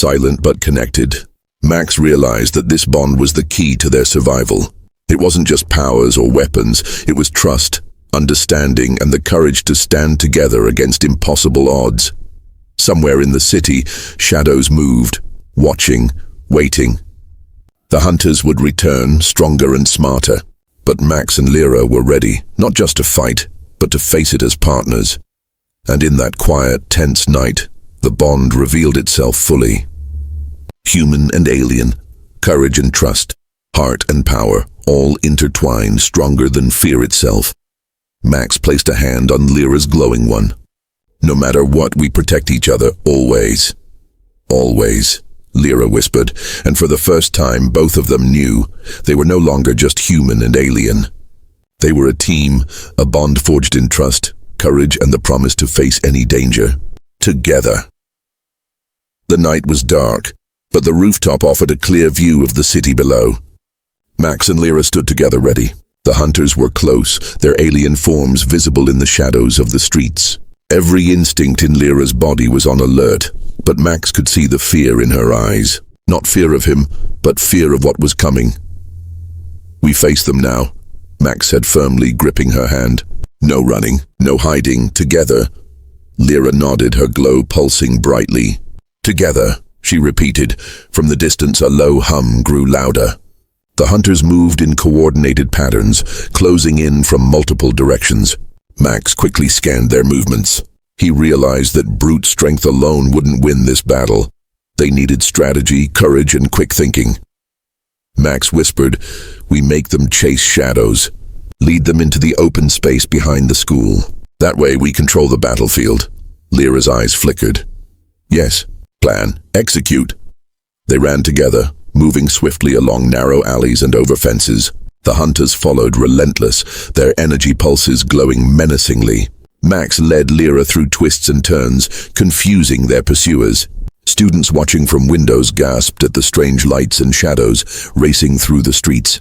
silent but connected. Max realized that this bond was the key to their survival. It wasn't just powers or weapons, it was trust, understanding, and the courage to stand together against impossible odds. Somewhere in the city, shadows moved, watching, waiting. The hunters would return, stronger and smarter. But Max and Lyra were ready, not just to fight, but to face it as partners. And in that quiet, tense night, the bond revealed itself fully. Human and alien, courage and trust, heart and power, all intertwined, stronger than fear itself. Max placed a hand on Lyra's glowing one. "No matter what, we protect each other, always." "Always," Lyra whispered, and for the first time both of them knew they were no longer just human and alien. They were a team, a bond forged in trust, courage, and the promise to face any danger. Together. The night was dark, but the rooftop offered a clear view of the city below. Max and Lyra stood together ready. The hunters were close, their alien forms visible in the shadows of the streets. Every instinct in Lyra's body was on alert, but Max could see the fear in her eyes. Not fear of him, but fear of what was coming. "We face them now," Max said firmly, gripping her hand. "No running, no hiding, together." Lyra nodded, her glow pulsing brightly. "Together," she repeated. From the distance, a low hum grew louder. The hunters moved in coordinated patterns, closing in from multiple directions. Max quickly scanned their movements. He realized that brute strength alone wouldn't win this battle. They needed strategy, courage, and quick thinking. Max whispered, "We make them chase shadows. Lead them into the open space behind the school. That way we control the battlefield." Lyra's eyes flickered. "Yes, plan, execute." They ran together, moving swiftly along narrow alleys and over fences. The hunters followed, relentless, their energy pulses glowing menacingly. Max led Lyra through twists and turns, confusing their pursuers. Students watching from windows gasped at the strange lights and shadows racing through the streets.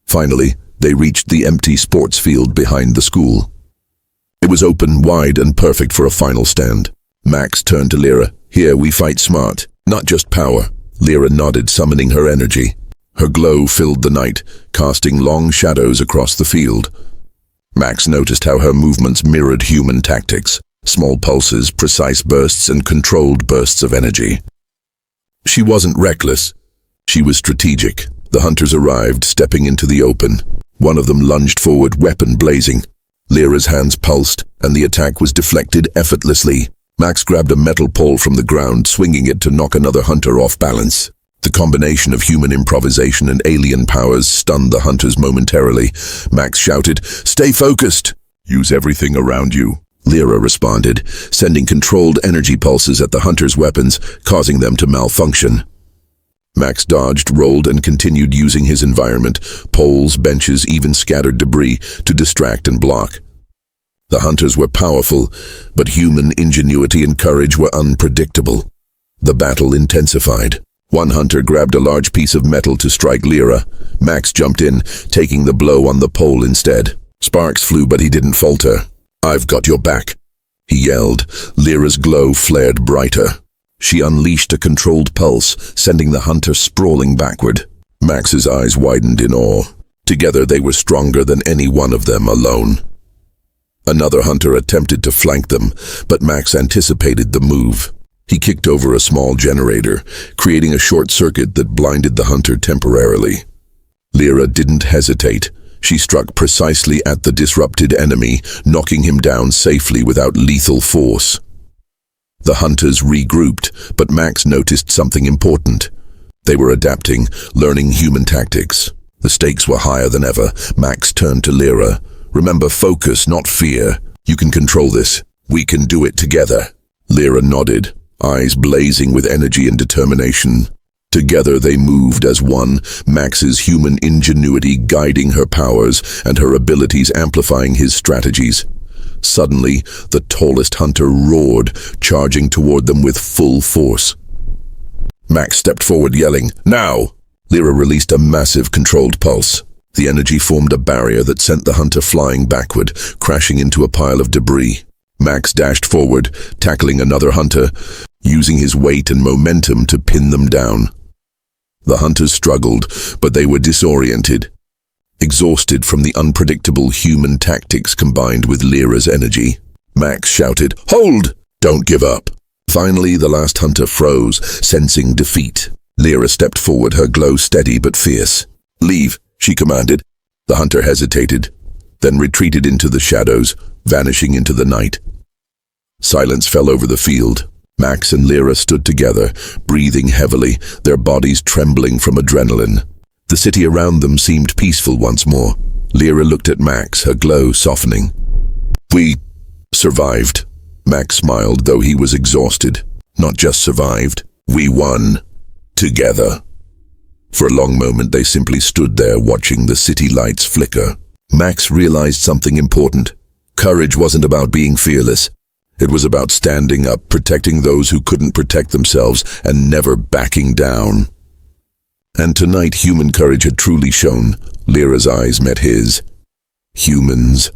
Finally, they reached the empty sports field behind the school. It was open, wide, and perfect for a final stand. Max turned to Lyra. "Here we fight smart, not just power." Lyra nodded, summoning her energy. Her glow filled the night, casting long shadows across the field. Max noticed how her movements mirrored human tactics. Small pulses, precise bursts, and controlled bursts of energy. She wasn't reckless. She was strategic. The hunters arrived, stepping into the open. One of them lunged forward, weapon blazing. Lyra's hands pulsed, and the attack was deflected effortlessly. Max grabbed a metal pole from the ground, swinging it to knock another hunter off balance. The combination of human improvisation and alien powers stunned the hunters momentarily. Max shouted, "Stay focused! Use everything around you." Lyra responded, sending controlled energy pulses at the hunters' weapons, causing them to malfunction. Max dodged, rolled, and continued using his environment, poles, benches, even scattered debris, to distract and block. The hunters were powerful, but human ingenuity and courage were unpredictable. The battle intensified. One hunter grabbed a large piece of metal to strike Lyra. Max jumped in, taking the blow on the pole instead. Sparks flew, but he didn't falter. "I've got your back," he yelled. Lyra's glow flared brighter. She unleashed a controlled pulse, sending the hunter sprawling backward. Max's eyes widened in awe. Together they were stronger than any one of them alone. Another hunter attempted to flank them, but Max anticipated the move. He kicked over a small generator, creating a short circuit that blinded the hunter temporarily. Lyra didn't hesitate. She struck precisely at the disrupted enemy, knocking him down safely without lethal force. The hunters regrouped, but Max noticed something important. They were adapting, learning human tactics. The stakes were higher than ever. Max turned to Lyra. "Remember, focus, not fear. You can control this. We can do it together." Lyra nodded, eyes blazing with energy and determination. Together they moved as one, Max's human ingenuity guiding her powers and her abilities amplifying his strategies. Suddenly, the tallest hunter roared, charging toward them with full force. Max stepped forward, yelling, "Now!" Lyra released a massive controlled pulse. The energy formed a barrier that sent the hunter flying backward, crashing into a pile of debris. Max dashed forward, tackling another hunter, using his weight and momentum to pin them down. The hunters struggled, but they were disoriented, exhausted from the unpredictable human tactics combined with Lyra's energy. Max shouted, "Hold! Don't give up!" Finally, the last hunter froze, sensing defeat. Lyra stepped forward, her glow steady but fierce. "Leave," she commanded. The hunter hesitated, then retreated into the shadows, vanishing into the night. Silence fell over the field. Max and Lyra stood together, breathing heavily, their bodies trembling from adrenaline. The city around them seemed peaceful once more. Lyra looked at Max, her glow softening. "We survived." Max smiled, though he was exhausted. "Not just survived, we won. Together." For a long moment they simply stood there, watching the city lights flicker. Max realized something important. Courage wasn't about being fearless. It was about standing up, protecting those who couldn't protect themselves, and never backing down. And tonight human courage had truly shown. Lyra's eyes met his. "Humans.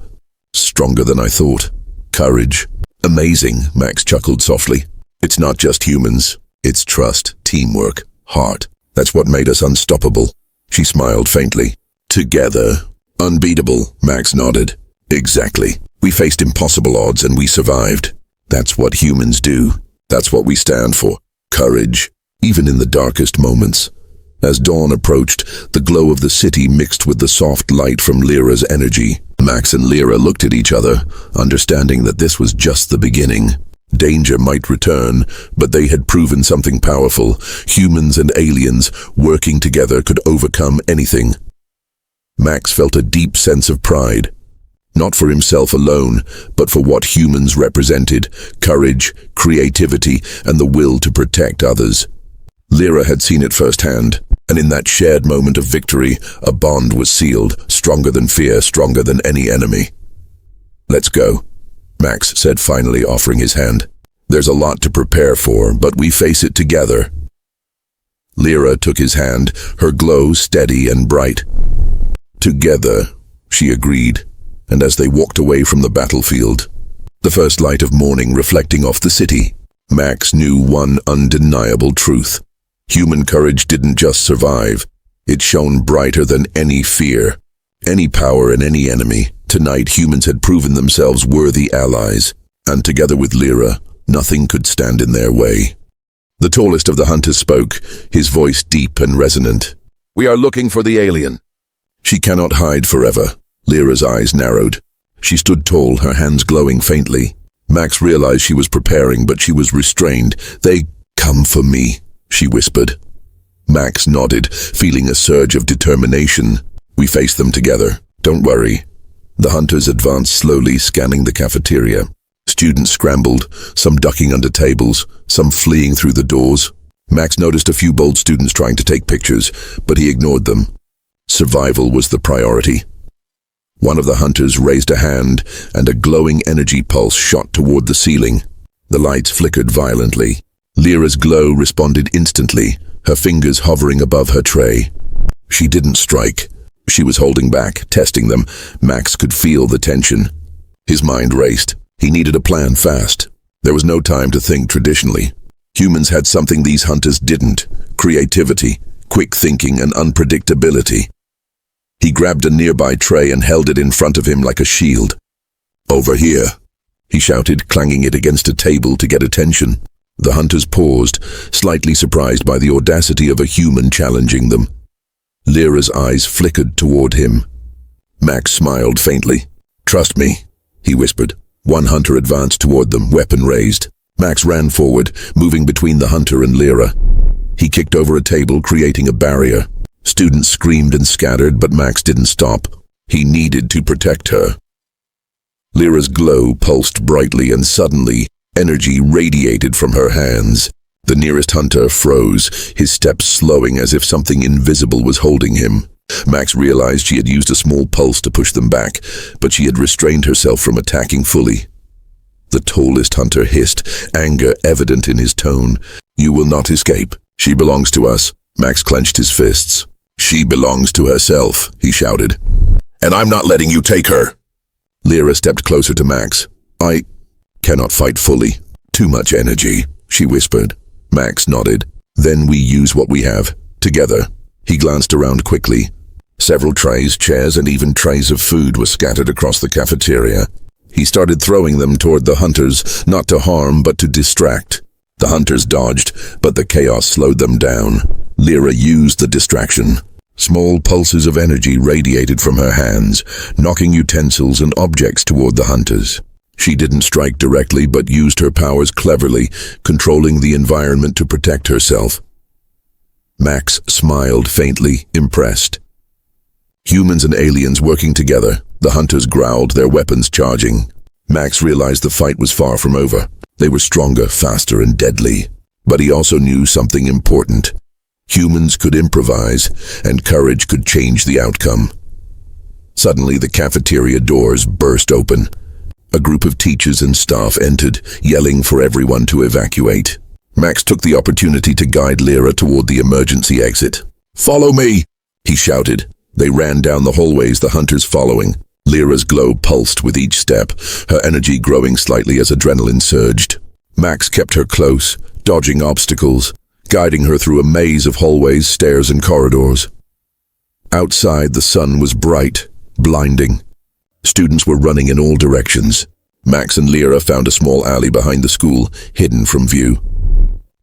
Stronger than I thought. Courage. Amazing," Max chuckled softly. "It's not just humans. It's trust, teamwork, heart. That's what made us unstoppable." She smiled faintly. "Together. Unbeatable," Max nodded. "Exactly. We faced impossible odds and we survived. That's what humans do. That's what we stand for. Courage, even in the darkest moments." As dawn approached, the glow of the city mixed with the soft light from Lyra's energy. Max and Lyra looked at each other, understanding that this was just the beginning. Danger might return, but they had proven something powerful. Humans and aliens, working together, could overcome anything. Max felt a deep sense of pride. Not for himself alone, but for what humans represented: courage, creativity, and the will to protect others. Lyra had seen it firsthand, and in that shared moment of victory, a bond was sealed, stronger than fear, stronger than any enemy. "Let's go," Max said finally, offering his hand. "There's a lot to prepare for, but we face it together." Lyra took his hand, her glow steady and bright. "Together," she agreed, and as they walked away from the battlefield, the first light of morning reflecting off the city, Max knew one undeniable truth. Human courage didn't just survive. It shone brighter than any fear, any power, and any enemy. Tonight, humans had proven themselves worthy allies, and together with Lyra, nothing could stand in their way. The tallest of the hunters spoke, his voice deep and resonant. "We are looking for the alien." "She cannot hide forever." Lyra's eyes narrowed. She stood tall, her hands glowing faintly. Max realized she was preparing, but she was restrained. "They come for me," she whispered. Max nodded, feeling a surge of determination. "We face them together. Don't worry." The hunters advanced slowly, scanning the cafeteria. Students scrambled, some ducking under tables, some fleeing through the doors. Max noticed a few bold students trying to take pictures, but he ignored them. Survival was the priority. One of the hunters raised a hand, and a glowing energy pulse shot toward the ceiling. The lights flickered violently. Lyra's glow responded instantly, her fingers hovering above her tray. She didn't strike. She was holding back, testing them. Max could feel the tension. His mind raced. He needed a plan fast. There was no time to think traditionally. Humans had something these hunters didn't: creativity, quick thinking, and unpredictability. He grabbed a nearby tray and held it in front of him like a shield. "Over here," he shouted, clanging it against a table to get attention. The hunters paused, slightly surprised by the audacity of a human challenging them. Lyra's eyes flickered toward him. Max smiled faintly. "Trust me," he whispered. One hunter advanced toward them, weapon raised. Max ran forward, moving between the hunter and Lyra. He kicked over a table, creating a barrier. Students screamed and scattered, but Max didn't stop. He needed to protect her. Lyra's glow pulsed brightly, and suddenly, energy radiated from her hands. The nearest hunter froze, his steps slowing as if something invisible was holding him. Max realized she had used a small pulse to push them back, but she had restrained herself from attacking fully. The tallest hunter hissed, anger evident in his tone. "You will not escape. She belongs to us." Max clenched his fists. "She belongs to herself," he shouted. "And I'm not letting you take her." Lyra stepped closer to Max. Cannot fight fully. Too much energy, she whispered. Max nodded. Then we use what we have. Together. He glanced around quickly. Several trays, chairs, and even trays of food were scattered across the cafeteria. He started throwing them toward the hunters, not to harm, but to distract. The hunters dodged, but the chaos slowed them down. Lyra used the distraction. Small pulses of energy radiated from her hands, knocking utensils and objects toward the hunters. She didn't strike directly, but used her powers cleverly, controlling the environment to protect herself. Max smiled faintly, impressed. Humans and aliens working together. The hunters growled, their weapons charging. Max realized the fight was far from over. They were stronger, faster, and deadly. But he also knew something important. Humans could improvise, and courage could change the outcome. Suddenly, the cafeteria doors burst open. A group of teachers and staff entered, yelling for everyone to evacuate. Max took the opportunity to guide Lyra toward the emergency exit. "Follow me!" he shouted. They ran down the hallways, the hunters following. Lyra's glow pulsed with each step, her energy growing slightly as adrenaline surged. Max kept her close, dodging obstacles, guiding her through a maze of hallways, stairs, and corridors. Outside, the sun was bright, blinding. Students were running in all directions. Max and Lyra found a small alley behind the school, hidden from view.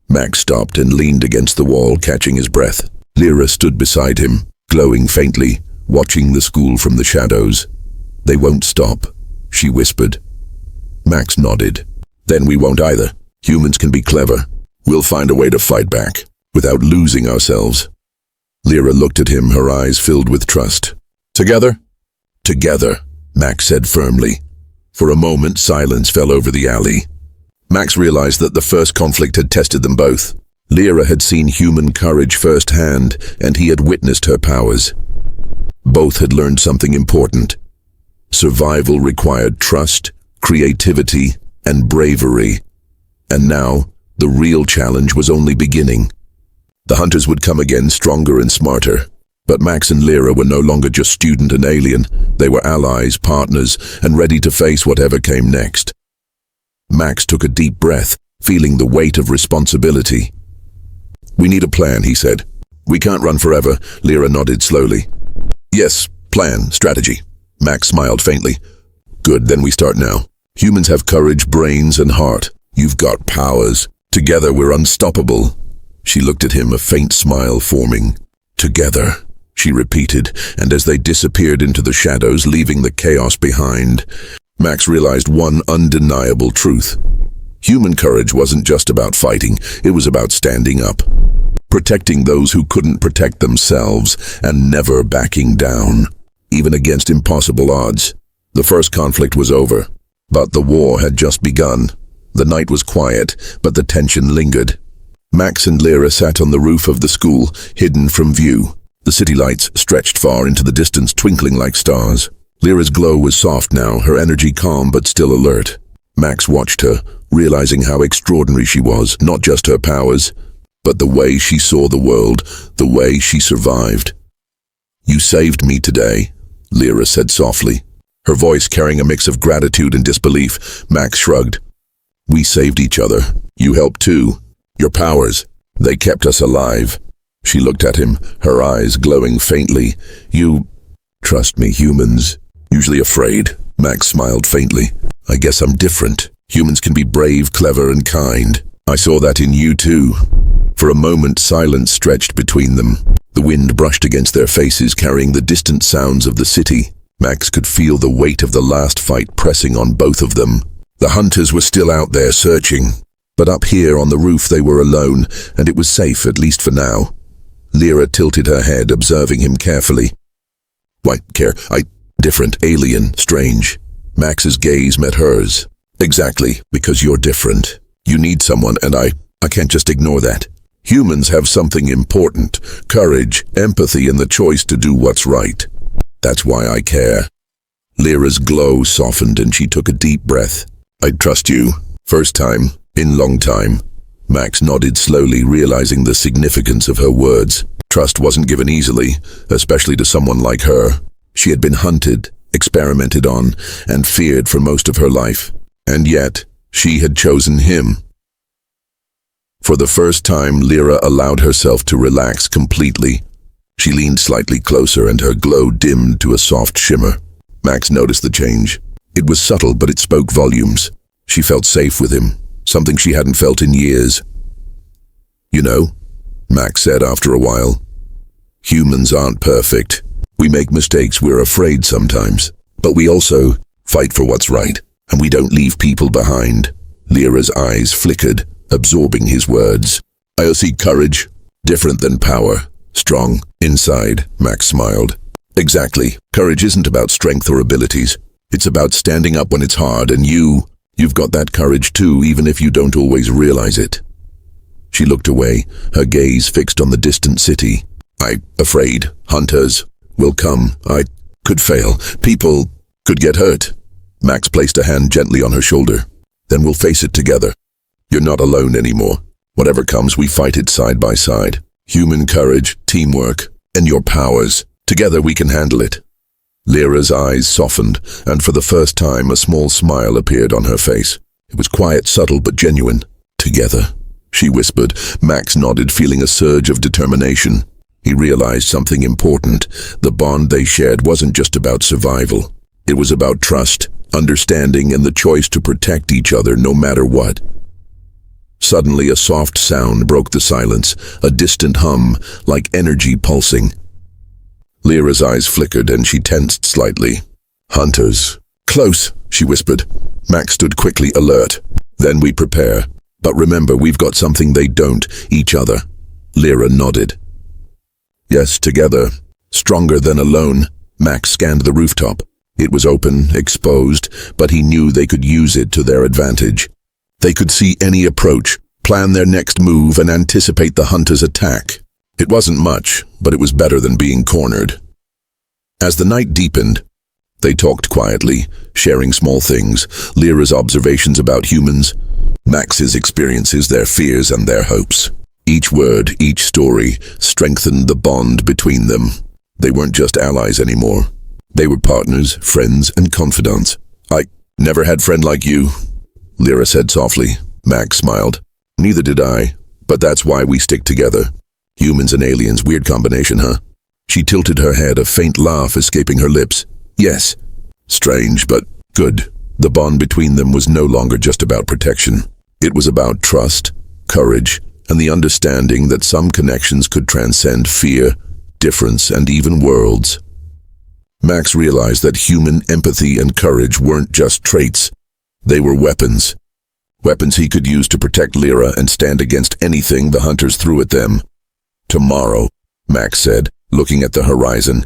Max stopped and leaned against the wall, catching his breath. Lyra stood beside him, glowing faintly, watching the school from the shadows. "They won't stop," she whispered. Max nodded. "Then we won't either. Humans can be clever. We'll find a way to fight back, without losing ourselves." Lyra looked at him, her eyes filled with trust. "Together?" "Together," Max said firmly. For a moment, silence fell over the alley. Max realized that the first conflict had tested them both. Lyra had seen human courage firsthand, and he had witnessed her powers. Both had learned something important. Survival required trust, creativity, and bravery. And now, the real challenge was only beginning. The hunters would come again, stronger and smarter. But Max and Lyra were no longer just student and alien. They were allies, partners, and ready to face whatever came next. Max took a deep breath, feeling the weight of responsibility. "We need a plan," he said. "We can't run forever," Lyra nodded slowly. "Yes, plan, strategy." Max smiled faintly. "Good, then we start now. Humans have courage, brains, and heart. You've got powers. Together we're unstoppable." She looked at him, a faint smile forming. "Together," she repeated, and as they disappeared into the shadows, leaving the chaos behind, Max realized one undeniable truth. Human courage wasn't just about fighting, it was about standing up. Protecting those who couldn't protect themselves, and never backing down, even against impossible odds. The first conflict was over, but the war had just begun. The night was quiet, but the tension lingered. Max and Lyra sat on the roof of the school, hidden from view. The city lights stretched far into the distance, twinkling like stars. Lyra's glow was soft now, her energy calm but still alert. Max watched her, realizing how extraordinary she was, not just her powers, but the way she saw the world, the way she survived. "You saved me today," Lyra said softly, her voice carrying a mix of gratitude and disbelief. Max shrugged. "We saved each other. You helped too. Your powers, they kept us alive." She looked at him, her eyes glowing faintly. "You trust me, humans. Usually afraid." Max smiled faintly. "I guess I'm different. Humans can be brave, clever, and kind. I saw that in you too." For a moment, silence stretched between them. The wind brushed against their faces, carrying the distant sounds of the city. Max could feel the weight of the last fight pressing on both of them. The hunters were still out there searching. But up here on the roof they were alone, and it was safe, at least for now. Lyra tilted her head, observing him carefully. "Why, different, alien, strange." Max's gaze met hers. "Exactly, because you're different. You need someone, and I can't just ignore that. Humans have something important, courage, empathy, and the choice to do what's right. That's why I care." Lyra's glow softened and she took a deep breath. "I trust you. First time, in long time." Max nodded slowly, realizing the significance of her words. Trust wasn't given easily, especially to someone like her. She had been hunted, experimented on, and feared for most of her life. And yet, She had chosen him. For the first time, Lyra allowed herself to relax completely. She leaned slightly closer and her glow dimmed to a soft shimmer. Max noticed the change. It was subtle, but it spoke volumes. She felt safe with him, something she hadn't felt in years. "You know," Max said after a while, "humans aren't perfect. We make mistakes, we're afraid sometimes. But we also fight for what's right, and we don't leave people behind." Lyra's eyes flickered, absorbing his words. "I see courage, different than power. Strong, inside," Max smiled. "Exactly. Courage isn't about strength or abilities. It's about standing up when it's hard, and you've got that courage too, even if you don't always realize it." She looked away, her gaze fixed on the distant city. "I'm afraid hunters will come. I could fail. People could get hurt." Max placed a hand gently on her shoulder. "Then we'll face it together. You're not alone anymore. Whatever comes, we fight it side by side. Human courage, teamwork, and your powers. Together we can handle it." Lyra's eyes softened, and for the first time a small smile appeared on her face. It was quiet, subtle, but genuine. "Together," she whispered. Max nodded, feeling a surge of determination. He realized something important. The bond they shared wasn't just about survival. It was about trust, understanding, and the choice to protect each other no matter what. Suddenly, a soft sound broke the silence, a distant hum, like energy pulsing. Lyra's eyes flickered and she tensed slightly. "Hunters. Close," she whispered. Max stood quickly, alert. "Then we prepare. But remember, we've got something they don't, each other." Lyra nodded. "Yes, together. Stronger than alone." Max scanned the rooftop. It was open, exposed, but he knew they could use it to their advantage. They could see any approach, plan their next move, and anticipate the hunters' attack. It wasn't much, but it was better than being cornered. As the night deepened, they talked quietly, sharing small things, Lyra's observations about humans, Max's experiences, their fears and their hopes. Each word, each story, strengthened the bond between them. They weren't just allies anymore. They were partners, friends, and confidants. "I never had a friend like you," Lyra said softly. Max smiled. "Neither did I, but that's why we stick together. Humans and aliens, weird combination, huh?" She tilted her head, a faint laugh escaping her lips. "Yes. Strange, but good." The bond between them was no longer just about protection. It was about trust, courage, and the understanding that some connections could transcend fear, difference, and even worlds. Max realized that human empathy and courage weren't just traits. They were weapons. Weapons he could use to protect Lyra and stand against anything the hunters threw at them. "Tomorrow," Max said, looking at the horizon.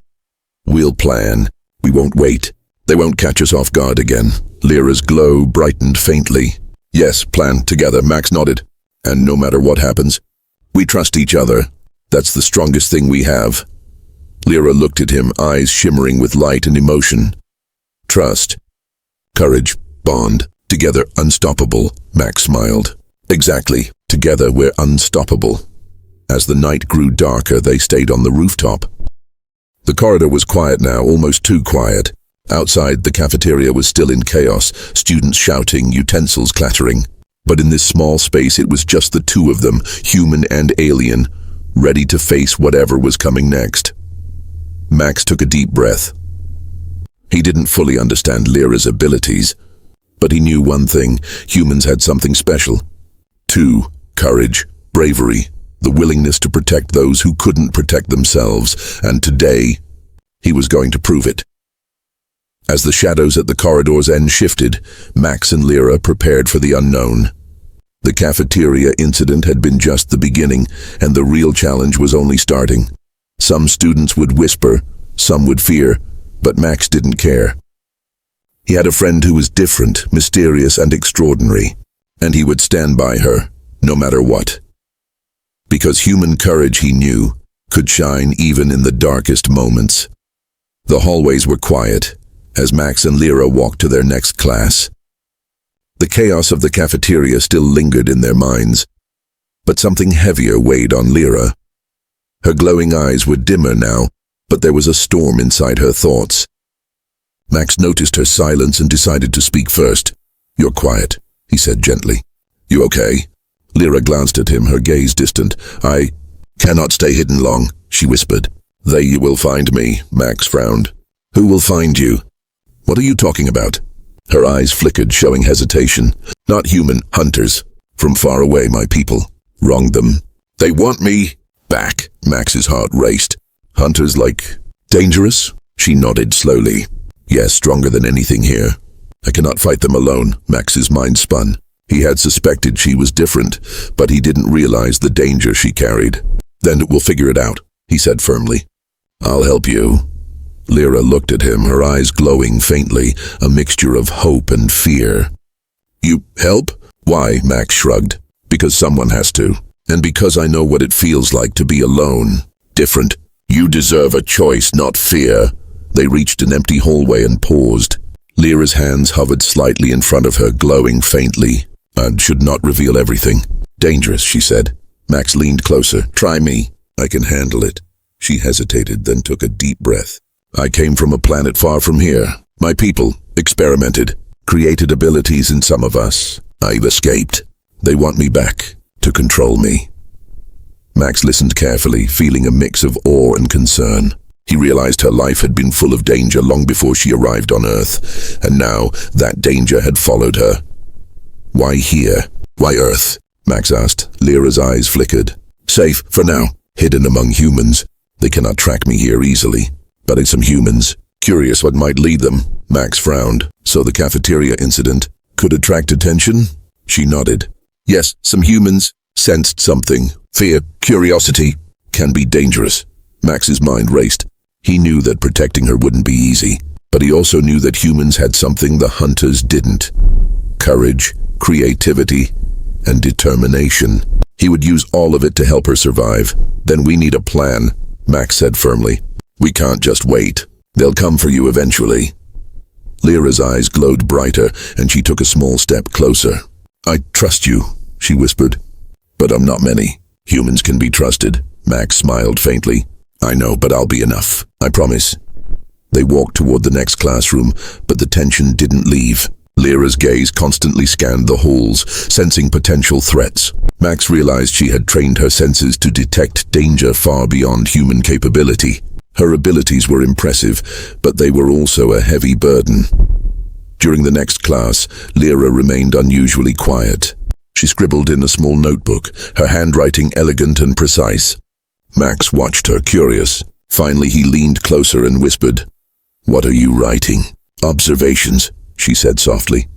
"We'll plan. We won't wait. They won't catch us off guard again." Lyra's glow brightened faintly. "Yes, plan together," Max nodded. "And no matter what happens, we trust each other. That's the strongest thing we have." Lyra looked at him, eyes shimmering with light and emotion. "Trust, courage, bond, together unstoppable," Max smiled. "Exactly. Together we're unstoppable." As the night grew darker, they stayed on the rooftop. The corridor was quiet now, almost too quiet. Outside, the cafeteria was still in chaos, students shouting, utensils clattering. But in this small space, it was just the two of them, human and alien, ready to face whatever was coming next. Max took a deep breath. He didn't fully understand Lyra's abilities, but he knew one thing: humans had something special. Courage, bravery, the willingness to protect those who couldn't protect themselves, and today, he was going to prove it. As the shadows at the corridor's end shifted, Max and Lyra prepared for the unknown. The cafeteria incident had been just the beginning, and the real challenge was only starting. Some students would whisper, some would fear, but Max didn't care. He had a friend who was different, mysterious, and extraordinary, and he would stand by her, no matter what. Because human courage, he knew, could shine even in the darkest moments. The hallways were quiet, as Max and Lyra walked to their next class. The chaos of the cafeteria still lingered in their minds, but something heavier weighed on Lyra. Her glowing eyes were dimmer now, but there was a storm inside her thoughts. Max noticed her silence and decided to speak first. "You're quiet," he said gently. You okay? Lyra glanced at him, her gaze distant. I cannot stay hidden long, she whispered. They will find me, Max frowned. Who will find you? What are you talking about? Her eyes flickered, showing hesitation. Not human, hunters. From far away, my people. Wronged them. They want me back. Max's heart raced. Hunters like dangerous? She nodded slowly. Yes, stronger than anything here. I cannot fight them alone. Max's mind spun. He had suspected she was different, but he didn't realize the danger she carried. Then we'll figure it out, he said firmly. I'll help you. Lyra looked at him, her eyes glowing faintly, a mixture of hope and fear. You help? Why? Max shrugged. Because someone has to. And because I know what it feels like to be alone. Different. You deserve a choice, not fear. They reached an empty hallway and paused. Lyra's hands hovered slightly in front of her, glowing faintly. I should not reveal everything. Dangerous, she said. Max leaned closer. Try me. I can handle it. She hesitated, then took a deep breath. I came from a planet far from here. My people experimented, created abilities in some of us. I've escaped. They want me back, to control me. Max listened carefully, feeling a mix of awe and concern. He realized her life had been full of danger long before she arrived on Earth, and now that danger had followed her. Why here? Why Earth? Max asked. Lyra's eyes flickered. Safe, for now. Hidden among humans. They cannot track me here easily. But it's some humans. Curious what might lead them. Max frowned. So the cafeteria incident could attract attention? She nodded. Yes, some humans sensed something. Fear, curiosity, can be dangerous. Max's mind raced. He knew that protecting her wouldn't be easy, but he also knew that humans had something the hunters didn't. Courage, creativity, and determination. He would use all of it to help her survive. Then we need a plan, Max said firmly. We can't just wait. They'll come for you eventually. Lyra's eyes glowed brighter, and she took a small step closer. I trust you, she whispered. But I'm not many. Humans can be trusted. Max smiled faintly. I know, but I'll be enough. I promise. They walked toward the next classroom, but the tension didn't leave. Lyra's gaze constantly scanned the halls, sensing potential threats. Max realized she had trained her senses to detect danger far beyond human capability. Her abilities were impressive, but they were also a heavy burden. During the next class, Lyra remained unusually quiet. She scribbled in a small notebook, her handwriting elegant and precise. Max watched her, curious. Finally, he leaned closer and whispered, What are you writing? Observations, she said softly.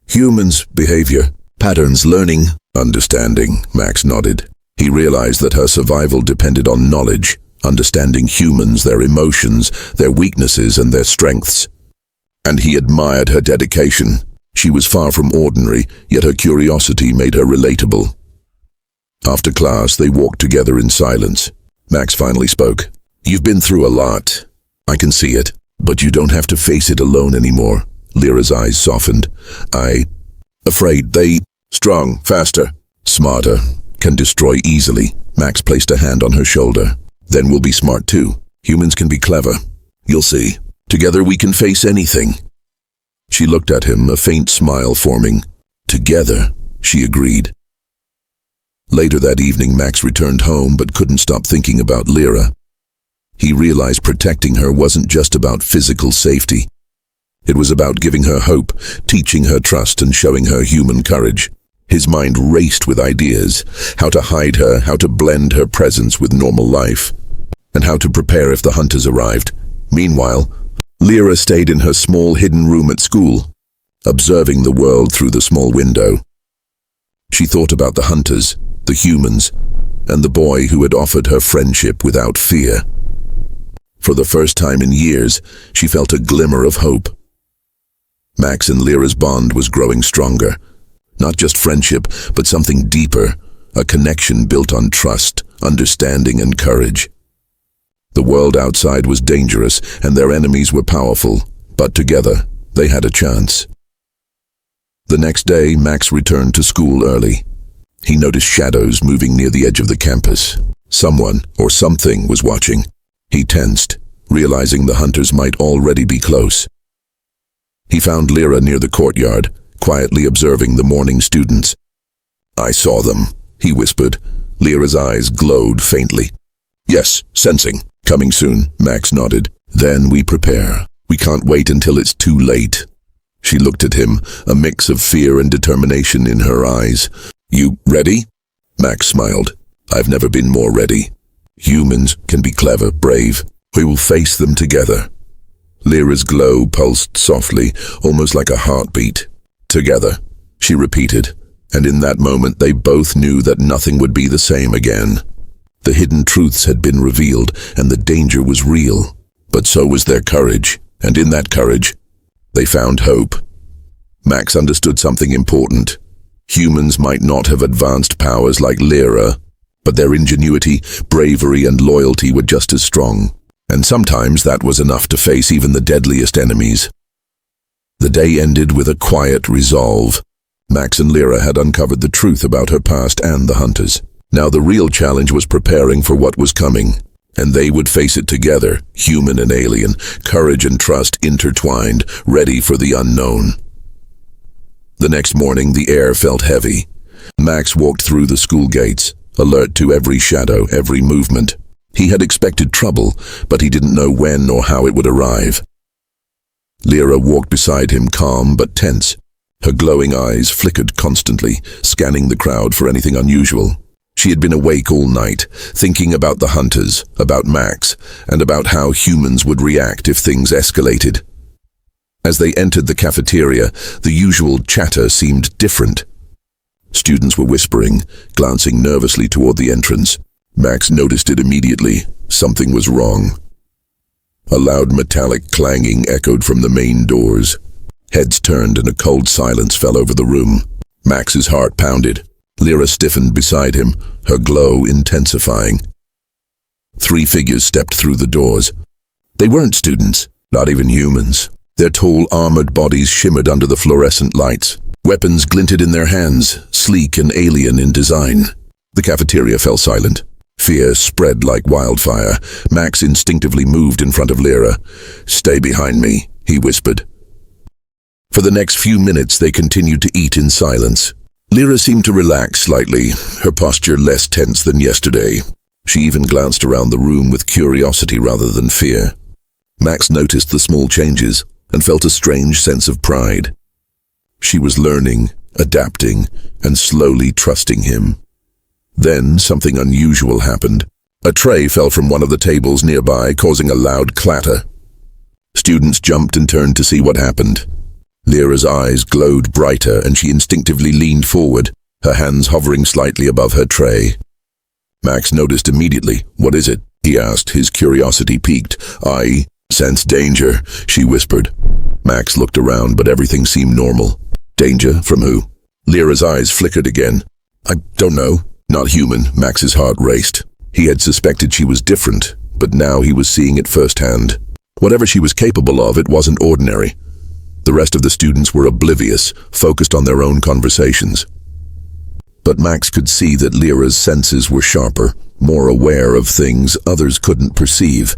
Humans, behavior, patterns, learning, understanding, Max nodded. He realized that her survival depended on knowledge, understanding humans, their emotions, their weaknesses, and their strengths. And he admired her dedication. She was far from ordinary, yet her curiosity made her relatable. After class, they walked together in silence. Max finally spoke. You've been through a lot. I can see it, but you don't have to face it alone anymore. Lyra's eyes softened. Afraid they strong, faster, smarter, can destroy easily. Max placed a hand on her shoulder. Then we'll be smart too. Humans can be clever. You'll see. Together we can face anything. She looked at him, a faint smile forming. Together, she agreed. Later that evening, Max returned home but couldn't stop thinking about Lyra. He realized protecting her wasn't just about physical safety. It was about giving her hope, teaching her trust, and showing her human courage. His mind raced with ideas, how to hide her, how to blend her presence with normal life, and how to prepare if the hunters arrived. Meanwhile, Lyra stayed in her small hidden room at school, observing the world through the small window. She thought about the hunters, the humans, and the boy who had offered her friendship without fear. For the first time in years, she felt a glimmer of hope. Max and Lyra's bond was growing stronger. Not just friendship, but something deeper, a connection built on trust, understanding, and courage. The world outside was dangerous, and their enemies were powerful, but together, they had a chance. The next day, Max returned to school early. He noticed shadows moving near the edge of the campus. Someone, or something, was watching. He tensed, realizing the hunters might already be close. He found Lyra near the courtyard, quietly observing the morning students. "I saw them," he whispered. Lyra's eyes glowed faintly. "Yes, sensing. Coming soon," Max nodded. "Then we prepare. We can't wait until it's too late." She looked at him, a mix of fear and determination in her eyes. "You ready?" Max smiled. "I've never been more ready. Humans can be clever, brave. We will face them together." Lyra's glow pulsed softly, almost like a heartbeat. "Together," she repeated, and in that moment they both knew that nothing would be the same again. The hidden truths had been revealed, and the danger was real. But so was their courage, and in that courage, they found hope. Max understood something important. Humans might not have advanced powers like Lyra, but their ingenuity, bravery, and loyalty were just as strong. And sometimes that was enough to face even the deadliest enemies. The day ended with a quiet resolve. Max and Lyra had uncovered the truth about her past and the hunters. Now the real challenge was preparing for what was coming, and they would face it together, human and alien, courage and trust intertwined, ready for the unknown. The next morning, the air felt heavy. Max walked through the school gates, alert to every shadow, every movement. He had expected trouble, but he didn't know when or how it would arrive. Lyra walked beside him, calm but tense. Her glowing eyes flickered constantly, scanning the crowd for anything unusual. She had been awake all night, thinking about the hunters, about Max, and about how humans would react if things escalated. As they entered the cafeteria, the usual chatter seemed different. Students were whispering, glancing nervously toward the entrance. Max noticed it immediately. Something was wrong. A loud metallic clanging echoed from the main doors. Heads turned and a cold silence fell over the room. Max's heart pounded. Lyra stiffened beside him, her glow intensifying. 3 figures stepped through the doors. They weren't students, not even humans. Their tall, armored bodies shimmered under the fluorescent lights. Weapons glinted in their hands, sleek and alien in design. The cafeteria fell silent. Fear spread like wildfire. Max instinctively moved in front of Lyra. "Stay behind me," he whispered. For the next few minutes they continued to eat in silence. Lyra seemed to relax slightly, her posture less tense than yesterday. She even glanced around the room with curiosity rather than fear. Max noticed the small changes and felt a strange sense of pride. She was learning, adapting, and slowly trusting him. Then something unusual happened. A tray fell from one of the tables nearby, causing a loud clatter. Students jumped and turned to see what happened. Lyra's eyes glowed brighter and she instinctively leaned forward, her hands hovering slightly above her tray. Max noticed immediately. "What is it?" he asked, his curiosity piqued. "I sense danger," she whispered. Max looked around, but everything seemed normal. "Danger? From who?" Lyra's eyes flickered again. "I don't know. Not human." Max's heart raced. He had suspected she was different, but now he was seeing it firsthand. Whatever she was capable of, it wasn't ordinary. The rest of the students were oblivious, focused on their own conversations. But Max could see that Lyra's senses were sharper, more aware of things others couldn't perceive.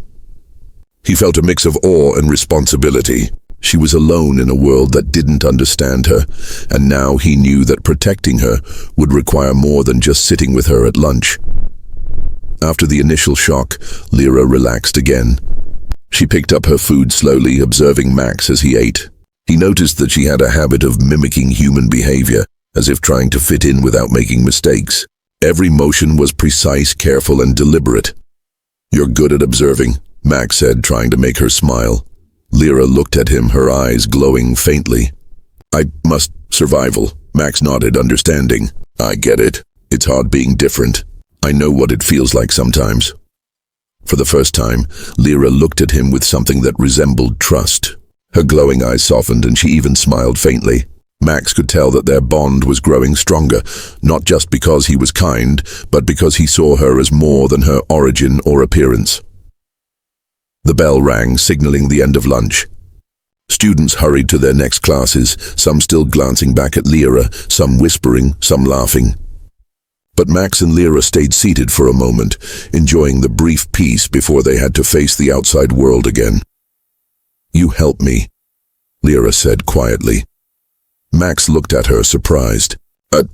He felt a mix of awe and responsibility. She was alone in a world that didn't understand her, and now he knew that protecting her would require more than just sitting with her at lunch. After the initial shock, Lyra relaxed again. She picked up her food slowly, observing Max as he ate. He noticed that she had a habit of mimicking human behavior, as if trying to fit in without making mistakes. Every motion was precise, careful, and deliberate. "You're good at observing," Max said, trying to make her smile. Lyra looked at him, her eyes glowing faintly. Survival." Max nodded, understanding. "I get it. It's hard being different. I know what it feels like sometimes." For the first time, Lyra looked at him with something that resembled trust. Her glowing eyes softened and she even smiled faintly. Max could tell that their bond was growing stronger, not just because he was kind, but because he saw her as more than her origin or appearance. The bell rang, signaling the end of lunch. Students hurried to their next classes, some still glancing back at Lyra, some whispering, some laughing. But Max and Lyra stayed seated for a moment, enjoying the brief peace before they had to face the outside world again. "You help me," Lyra said quietly. Max looked at her, surprised.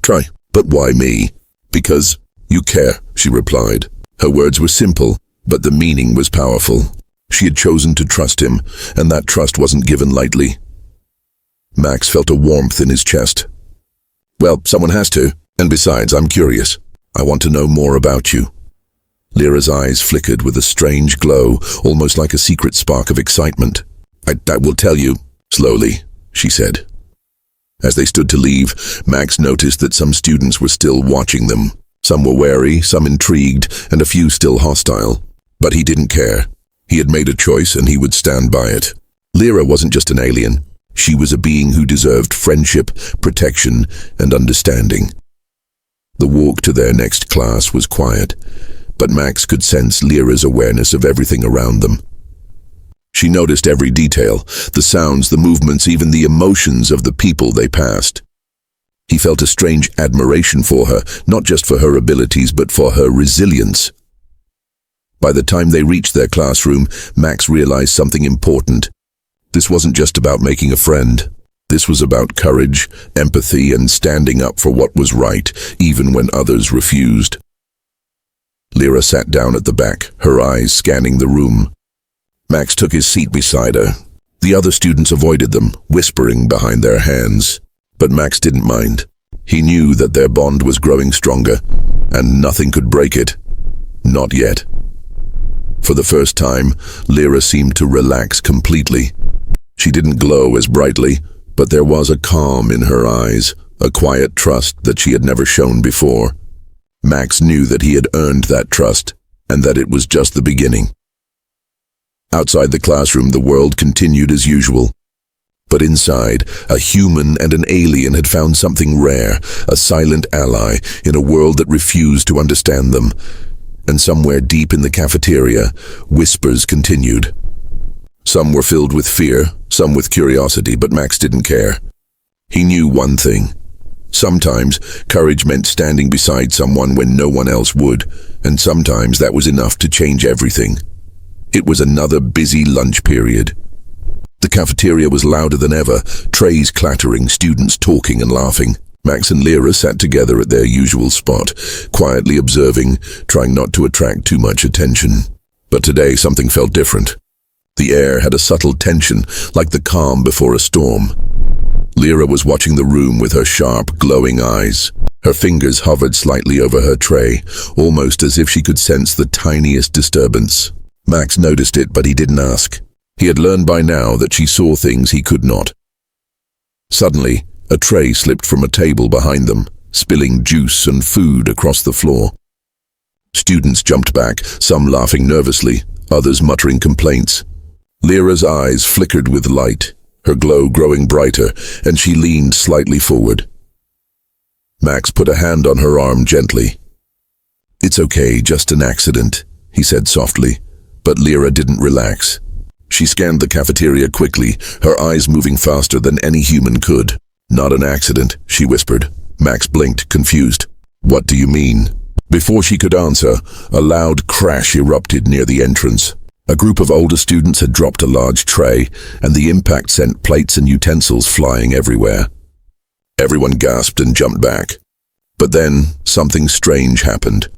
Try, but why me? Because you care, she replied. Her words were simple, but the meaning was powerful. She had chosen to trust him, and that trust wasn't given lightly. Max felt a warmth in his chest. Well, someone has to, and besides, I'm curious. I want to know more about you. Lyra's eyes flickered with a strange glow, almost like a secret spark of excitement. I will tell you, slowly, she said. As they stood to leave, Max noticed that some students were still watching them. Some were wary, some intrigued, and a few still hostile. But he didn't care. He had made a choice, and he would stand by it. Lyra wasn't just an alien. She was a being who deserved friendship, protection, and understanding. The walk to their next class was quiet, but Max could sense Lyra's awareness of everything around them. She noticed every detail, the sounds, the movements, even the emotions of the people they passed. He felt a strange admiration for her, not just for her abilities, but for her resilience. By the time they reached their classroom, Max realized something important. This wasn't just about making a friend. This was about courage, empathy, and standing up for what was right, even when others refused. Lyra sat down at the back, her eyes scanning the room. Max took his seat beside her. The other students avoided them, whispering behind their hands. But Max didn't mind. He knew that their bond was growing stronger, and nothing could break it. Not yet. For the first time, Lyra seemed to relax completely. She didn't glow as brightly, but there was a calm in her eyes, a quiet trust that she had never shown before. Max knew that he had earned that trust, and that it was just the beginning. Outside the classroom, the world continued as usual. But inside, a human and an alien had found something rare, a silent ally in a world that refused to understand them. And somewhere deep in the cafeteria, whispers continued. Some were filled with fear, some with curiosity, but Max didn't care. He knew one thing. Sometimes, courage meant standing beside someone when no one else would, and sometimes that was enough to change everything. It was another busy lunch period. The cafeteria was louder than ever, trays clattering, students talking and laughing. Max and Lyra sat together at their usual spot, quietly observing, trying not to attract too much attention. But today something felt different. The air had a subtle tension, like the calm before a storm. Lyra was watching the room with her sharp, glowing eyes. Her fingers hovered slightly over her tray, almost as if she could sense the tiniest disturbance. Max noticed it, but he didn't ask. He had learned by now that she saw things he could not. Suddenly, a tray slipped from a table behind them, spilling juice and food across the floor. Students jumped back, some laughing nervously, others muttering complaints. Lyra's eyes flickered with light, her glow growing brighter, and she leaned slightly forward. Max put a hand on her arm gently. "It's okay, just an accident," he said softly, but Lyra didn't relax. She scanned the cafeteria quickly, her eyes moving faster than any human could. "Not an accident," she whispered. Max blinked, confused. "What do you mean?" Before she could answer, a loud crash erupted near the entrance. A group of older students had dropped a large tray, and the impact sent plates and utensils flying everywhere. Everyone gasped and jumped back. But then, something strange happened.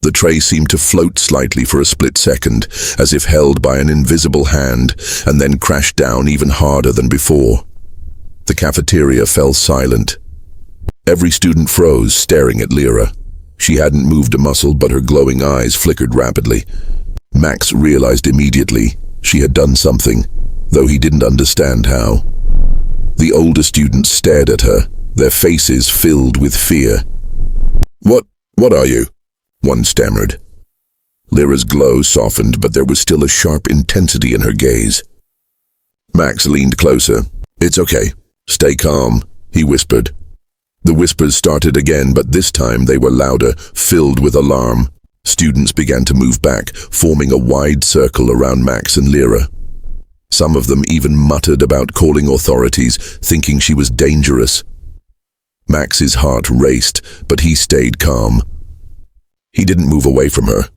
The tray seemed to float slightly for a split second, as if held by an invisible hand, and then crashed down even harder than before. The cafeteria fell silent. Every student froze, staring at Lyra. She hadn't moved a muscle, but her glowing eyes flickered rapidly. Max realized immediately she had done something, though he didn't understand how. The older students stared at her, their faces filled with fear. What are you?" one stammered. Lyra's glow softened, but there was still a sharp intensity in her gaze. Max leaned closer. "It's okay. Stay calm," he whispered. The whispers started again, but this time they were louder, filled with alarm. Students began to move back, forming a wide circle around Max and Lyra. Some of them even muttered about calling authorities, thinking she was dangerous. Max's heart raced, but he stayed calm. He didn't move away from her.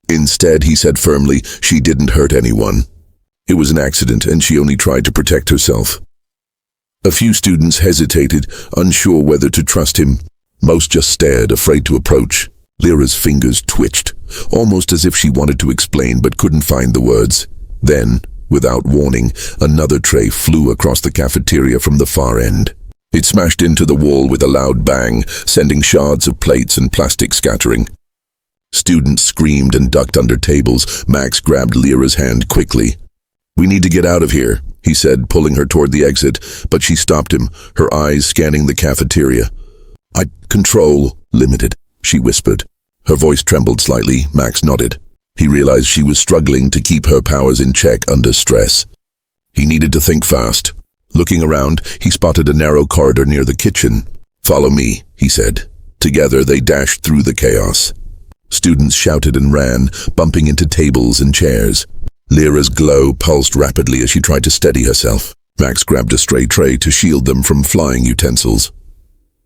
Instead, he said firmly, she didn't hurt anyone. It was an accident, and she only tried to protect herself. A few students hesitated, unsure whether to trust him. Most just stared, afraid to approach. Lyra's fingers twitched, almost as if she wanted to explain but couldn't find the words. Then, without warning, another tray flew across the cafeteria from the far end. It smashed into the wall with a loud bang, sending shards of plates and plastic scattering. Students screamed and ducked under tables. Max grabbed Lyra's hand quickly. "We need to get out of here," he said, pulling her toward the exit, but she stopped him, her eyes scanning the cafeteria. "Control limited," she whispered. Her voice trembled slightly. Max nodded. He realized she was struggling to keep her powers in check under stress. He needed to think fast. Looking around, he spotted a narrow corridor near the kitchen. "Follow me," he said. Together, they dashed through the chaos. Students shouted and ran, bumping into tables and chairs. Lyra's glow pulsed rapidly as she tried to steady herself. Max grabbed a stray tray to shield them from flying utensils.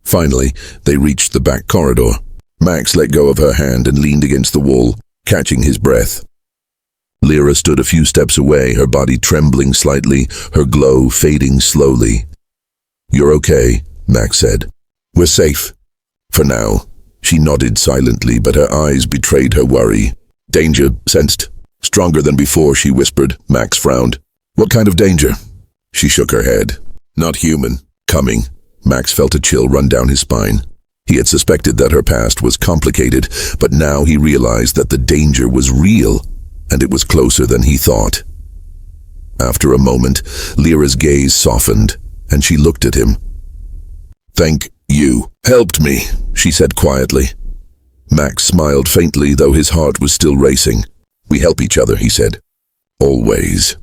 Finally, they reached the back corridor. Max let go of her hand and leaned against the wall, catching his breath. Lyra stood a few steps away, her body trembling slightly, her glow fading slowly. "You're okay," Max said. "We're safe. For now." She nodded silently, but her eyes betrayed her worry. "Danger sensed. Stronger than before," she whispered. Max frowned. "What kind of danger?" She shook her head. "Not human. Coming." Max felt a chill run down his spine. He had suspected that her past was complicated, but now he realized that the danger was real, and it was closer than he thought. After a moment, Lyra's gaze softened, and she looked at him. "Thank you. Helped me," she said quietly. Max smiled faintly, though his heart was still racing. "We help each other," he said. "Always."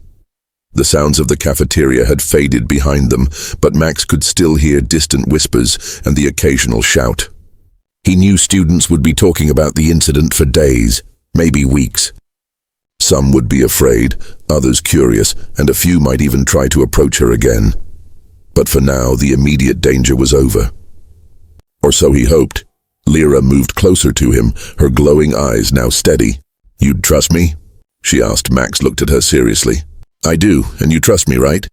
The sounds of the cafeteria had faded behind them, but Max could still hear distant whispers and the occasional shout. He knew students would be talking about the incident for days, maybe weeks. Some would be afraid, others curious, and a few might even try to approach her again. But for now, the immediate danger was over. Or so he hoped. Lyra moved closer to him, her glowing eyes now steady. "You'd trust me?" she asked. Max looked at her seriously. "I do, and you trust me, right?"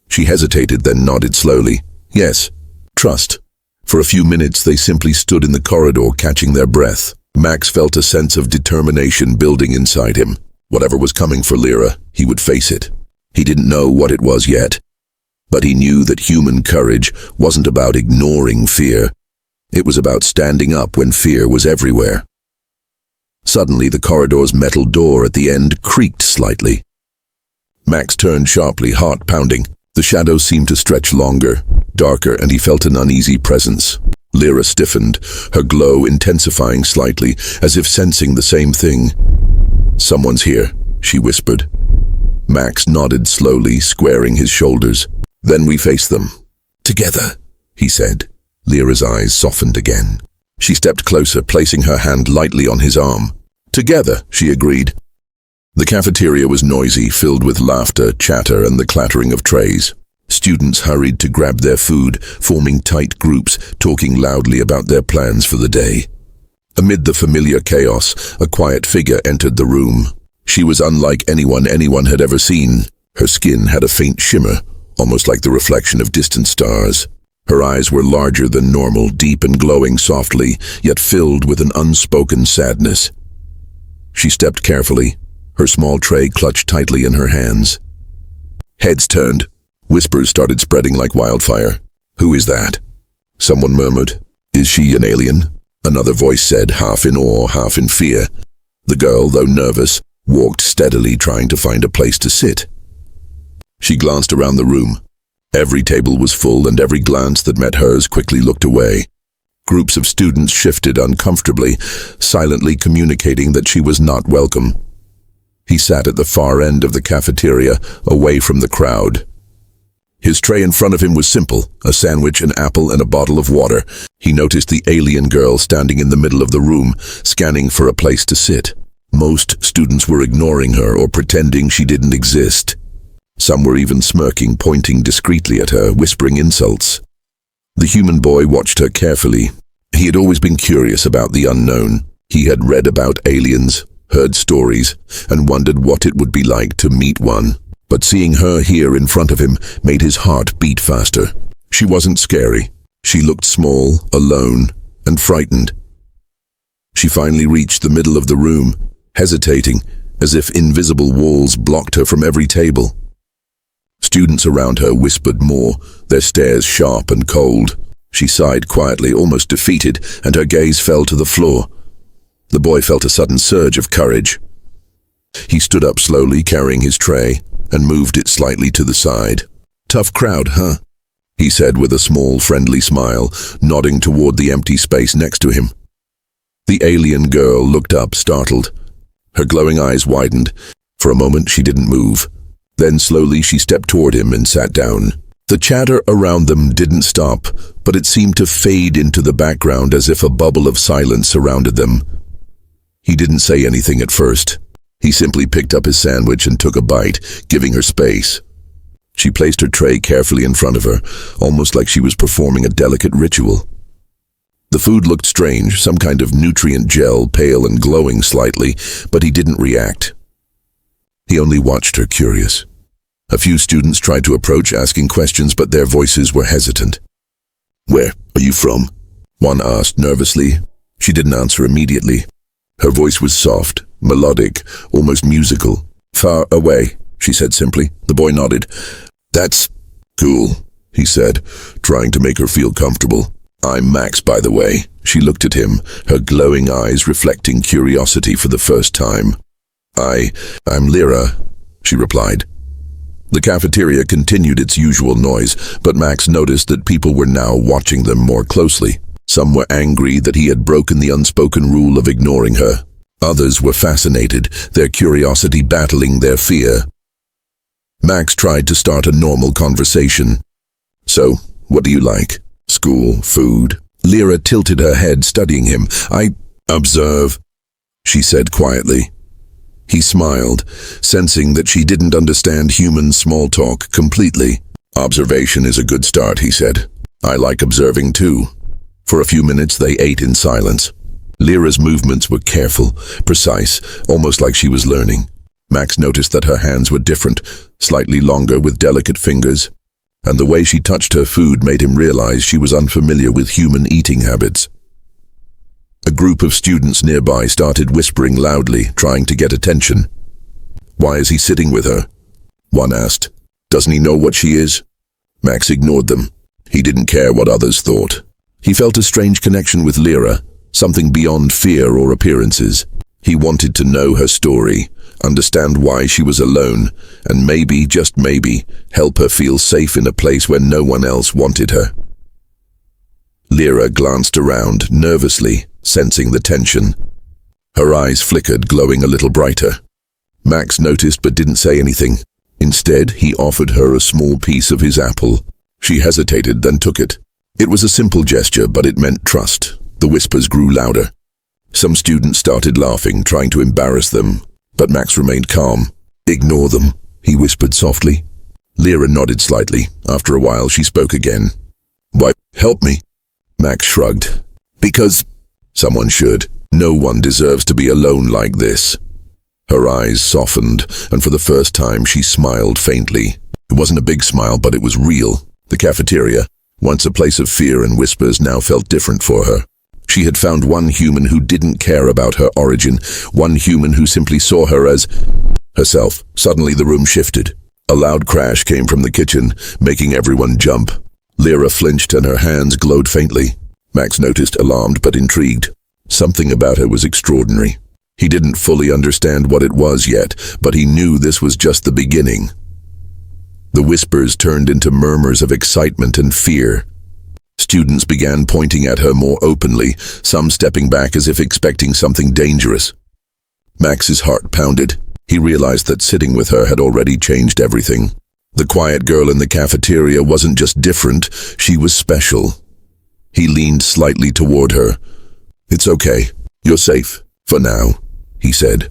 She hesitated, then nodded slowly. "Yes, trust." For a few minutes, they simply stood in the corridor, catching their breath. Max felt a sense of determination building inside him. Whatever was coming for Lyra, he would face it. He didn't know what it was yet, but he knew that human courage wasn't about ignoring fear. It was about standing up when fear was everywhere. Suddenly, the corridor's metal door at the end creaked slightly. Max turned sharply, heart pounding. The shadows seemed to stretch longer, darker, and he felt an uneasy presence. Lyra stiffened, her glow intensifying slightly, as if sensing the same thing. "Someone's here," she whispered. Max nodded slowly, squaring his shoulders. "Then we face them. Together," he said. Lyra's eyes softened again. She stepped closer, placing her hand lightly on his arm. "Together," she agreed. The cafeteria was noisy, filled with laughter, chatter, and the clattering of trays. Students hurried to grab their food, forming tight groups, talking loudly about their plans for the day. Amid the familiar chaos, a quiet figure entered the room. She was unlike anyone had ever seen. Her skin had a faint shimmer, almost like the reflection of distant stars. Her eyes were larger than normal, deep and glowing softly, yet filled with an unspoken sadness. She stepped carefully, her small tray clutched tightly in her hands. Heads turned. Whispers started spreading like wildfire. "Who is that?" Someone murmured. "Is she an alien?" Another voice said, half in awe, half in fear. The girl, though nervous, walked steadily, trying to find a place to sit. She glanced around the room. Every table was full, and every glance that met hers quickly looked away. Groups of students shifted uncomfortably, silently communicating that she was not welcome. He sat at the far end of the cafeteria, away from the crowd. His tray in front of him was simple, a sandwich, an apple, and a bottle of water. He noticed the alien girl standing in the middle of the room, scanning for a place to sit. Most students were ignoring her or pretending she didn't exist. Some were even smirking, pointing discreetly at her, whispering insults. The human boy watched her carefully. He had always been curious about the unknown. He had read about aliens, heard stories, and wondered what it would be like to meet one. But seeing her here in front of him made his heart beat faster. She wasn't scary. She looked small, alone, and frightened. She finally reached the middle of the room, hesitating, as if invisible walls blocked her from every table. Students around her whispered more, their stares sharp and cold. She sighed quietly, almost defeated, and her gaze fell to the floor. The boy felt a sudden surge of courage. He stood up slowly, carrying his tray, and moved it slightly to the side. "Tough crowd, huh?" he said with a small, friendly smile, nodding toward the empty space next to him. The alien girl looked up, startled. Her glowing eyes widened. For a moment, she didn't move. Then slowly she stepped toward him and sat down. The chatter around them didn't stop, but it seemed to fade into the background as if a bubble of silence surrounded them. He didn't say anything at first. He simply picked up his sandwich and took a bite, giving her space. She placed her tray carefully in front of her, almost like she was performing a delicate ritual. The food looked strange, some kind of nutrient gel, pale and glowing slightly, but he didn't react. He only watched her, curious. A few students tried to approach, asking questions, but their voices were hesitant. "Where are you from?" one asked nervously. She didn't answer immediately. Her voice was soft, melodic, almost musical. "Far away," she said simply. The boy nodded. "That's cool," he said, trying to make her feel comfortable. "I'm Max, by the way." She looked at him, her glowing eyes reflecting curiosity for the first time. I'm Lyra," she replied. The cafeteria continued its usual noise, but Max noticed that people were now watching them more closely. Some were angry that he had broken the unspoken rule of ignoring her. Others were fascinated, their curiosity battling their fear. Max tried to start a normal conversation. "So, what do you like? School, food?" Lyra tilted her head, studying him. "I observe," she said quietly. He smiled, sensing that she didn't understand human small talk completely. "Observation is a good start," he said. "I like observing too." For a few minutes they ate in silence. Lyra's movements were careful, precise, almost like she was learning. Max noticed that her hands were different, slightly longer with delicate fingers, and the way she touched her food made him realize she was unfamiliar with human eating habits. A group of students nearby started whispering loudly, trying to get attention. "Why is he sitting with her?" one asked. "Doesn't he know what she is?" Max ignored them. He didn't care what others thought. He felt a strange connection with Lyra, something beyond fear or appearances. He wanted to know her story, understand why she was alone, and maybe, just maybe, help her feel safe in a place where no one else wanted her. Lyra glanced around, nervously, sensing the tension. Her eyes flickered, glowing a little brighter. Max noticed but didn't say anything. Instead, he offered her a small piece of his apple. She hesitated, then took it. It was a simple gesture, but it meant trust. The whispers grew louder. Some students started laughing, trying to embarrass them, but Max remained calm. "Ignore them," he whispered softly. Lyra nodded slightly. After a while, she spoke again. "Why, help me?" Max shrugged. "Because someone should. No one deserves to be alone like this." Her eyes softened, and for the first time she smiled faintly. It wasn't a big smile, but it was real. The cafeteria, once a place of fear and whispers, now felt different for her. She had found one human who didn't care about her origin, one human who simply saw her as herself. Suddenly the room shifted. A loud crash came from the kitchen, making everyone jump. Lyra flinched and her hands glowed faintly. Max noticed, alarmed but intrigued. Something about her was extraordinary. He didn't fully understand what it was yet, but he knew this was just the beginning. The whispers turned into murmurs of excitement and fear. Students began pointing at her more openly, some stepping back as if expecting something dangerous. Max's heart pounded. He realized that sitting with her had already changed everything. The quiet girl in the cafeteria wasn't just different, she was special. He leaned slightly toward her. "It's okay. You're safe. For now," he said.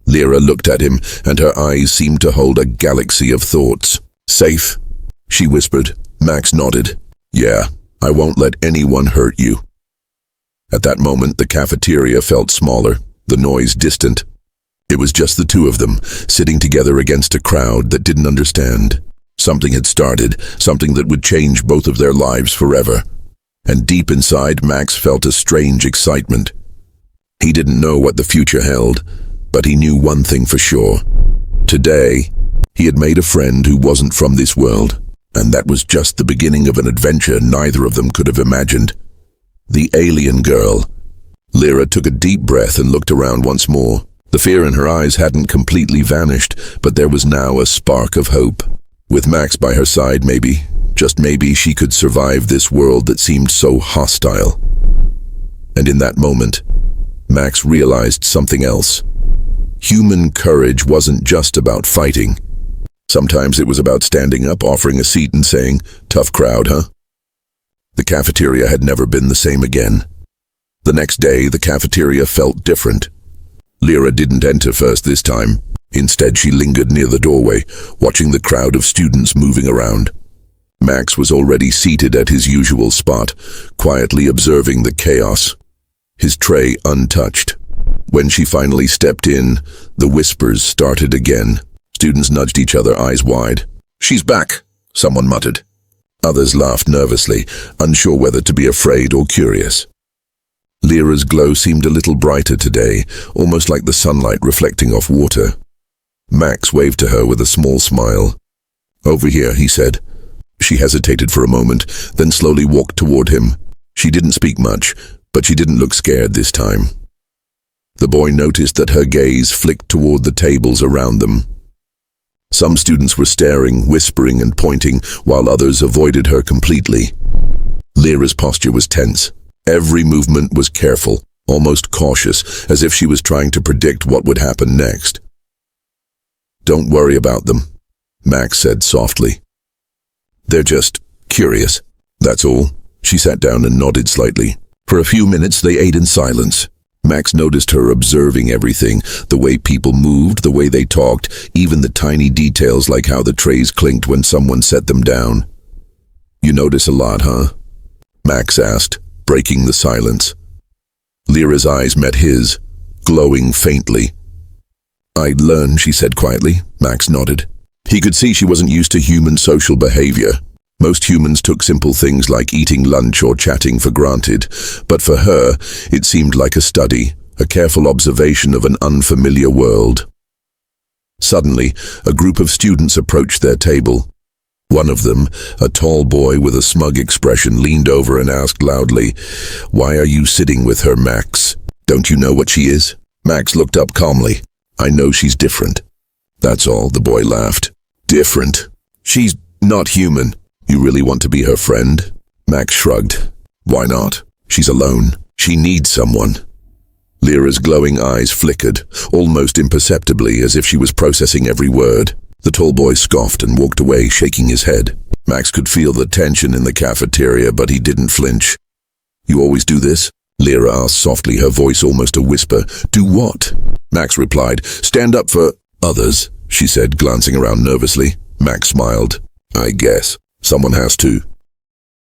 Lyra looked at him, and her eyes seemed to hold a galaxy of thoughts. "Safe?" she whispered. Max nodded. "Yeah, I won't let anyone hurt you." At that moment, the cafeteria felt smaller, the noise distant. It was just the two of them, sitting together against a crowd that didn't understand. Something had started, something that would change both of their lives forever. And deep inside, Max felt a strange excitement. He didn't know what the future held, but he knew one thing for sure. Today, he had made a friend who wasn't from this world, and that was just the beginning of an adventure neither of them could have imagined. The alien girl. Lyra took a deep breath and looked around once more. The fear in her eyes hadn't completely vanished, but there was now a spark of hope. With Max by her side, maybe, just maybe, she could survive this world that seemed so hostile. And in that moment, Max realized something else. Human courage wasn't just about fighting. Sometimes it was about standing up, offering a seat and saying, "Tough crowd, huh?" The cafeteria had never been the same again. The next day, the cafeteria felt different. Lyra didn't enter first this time. Instead, she lingered near the doorway, watching the crowd of students moving around. Max was already seated at his usual spot, quietly observing the chaos, his tray untouched. When she finally stepped in, the whispers started again. Students nudged each other, eyes wide. "She's back," someone muttered. Others laughed nervously, unsure whether to be afraid or curious. Lyra's glow seemed a little brighter today, almost like the sunlight reflecting off water. Max waved to her with a small smile. "Over here," he said. She hesitated for a moment, then slowly walked toward him. She didn't speak much, but she didn't look scared this time. The boy noticed that her gaze flicked toward the tables around them. Some students were staring, whispering and pointing, while others avoided her completely. Lyra's posture was tense. Every movement was careful, almost cautious, as if she was trying to predict what would happen next. "Don't worry about them," Max said softly. "They're just curious, that's all." She sat down and nodded slightly. For a few minutes they ate in silence. Max noticed her observing everything, the way people moved, the way they talked, even the tiny details like how the trays clinked when someone set them down. "You notice a lot, huh?" Max asked, breaking the silence. Lyra's eyes met his, glowing faintly. "I'd learn," she said quietly. Max nodded. He could see she wasn't used to human social behavior. Most humans took simple things like eating lunch or chatting for granted, but for her, it seemed like a study, a careful observation of an unfamiliar world. Suddenly, a group of students approached their table. One of them, a tall boy with a smug expression, leaned over and asked loudly, "Why are you sitting with her, Max? Don't you know what she is?" Max looked up calmly. "I know she's different. That's all," the boy laughed. "Different? She's not human. You really want to be her friend?" Max shrugged. "Why not? She's alone. She needs someone." Lyra's glowing eyes flickered, almost imperceptibly, as if she was processing every word. The tall boy scoffed and walked away, shaking his head. Max could feel the tension in the cafeteria, but he didn't flinch. "You always do this?" Lyra asked softly, her voice almost a whisper. "Do what?" Max replied. "Stand up for others," she said, glancing around nervously. Max smiled. "I guess someone has to."